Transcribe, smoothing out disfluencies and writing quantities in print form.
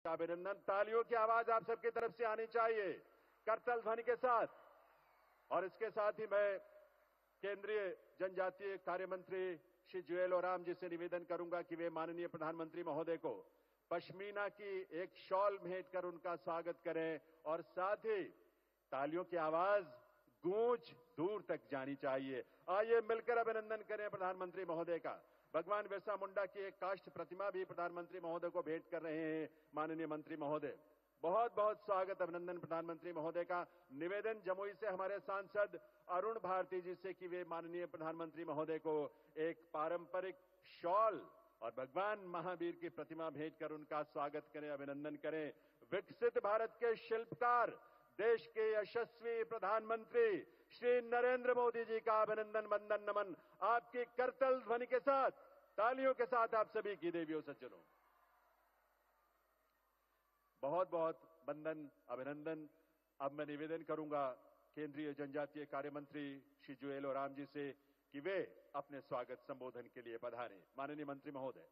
अभिनंदन। तालियों की आवाज आप सबकी तरफ से आनी चाहिए करतल ध्वनि के साथ। और इसके साथ ही मैं केंद्रीय जनजातीय कार्य मंत्री श्री जुएल ओराम जी से निवेदन करूंगा कि वे माननीय प्रधानमंत्री महोदय को पश्मीना की एक शॉल भेंट कर उनका स्वागत करें और साथ ही तालियों की आवाज गूंज दूर तक जानी चाहिए। आइए मिलकर अभिनंदन करें प्रधानमंत्री महोदय का। भगवान बिरसा मुंडा की एक काष्ठ प्रतिमा भी प्रधानमंत्री महोदय को भेंट कर रहे हैं माननीय मंत्री महोदय। बहुत बहुत स्वागत अभिनंदन प्रधानमंत्री महोदय का। निवेदन जमुई से हमारे सांसद अरुण भारती जी से कि वे माननीय प्रधानमंत्री महोदय को एक पारंपरिक शॉल और भगवान महावीर की प्रतिमा भेंट कर उनका स्वागत करें, अभिनंदन करें। विकसित भारत के शिल्पकार देश के यशस्वी प्रधानमंत्री श्री नरेंद्र मोदी जी का अभिनंदन वंदन नमन आपकी करतल ध्वनि के साथ, तालियों के साथ आप सभी की देवियों सज्जनों। बहुत बहुत वंदन अभिनंदन। अब मैं निवेदन करूंगा केंद्रीय जनजातीय कार्य मंत्री श्री जुएल ओराम जी से कि वे अपने स्वागत संबोधन के लिए पधारें। माननीय मंत्री महोदय।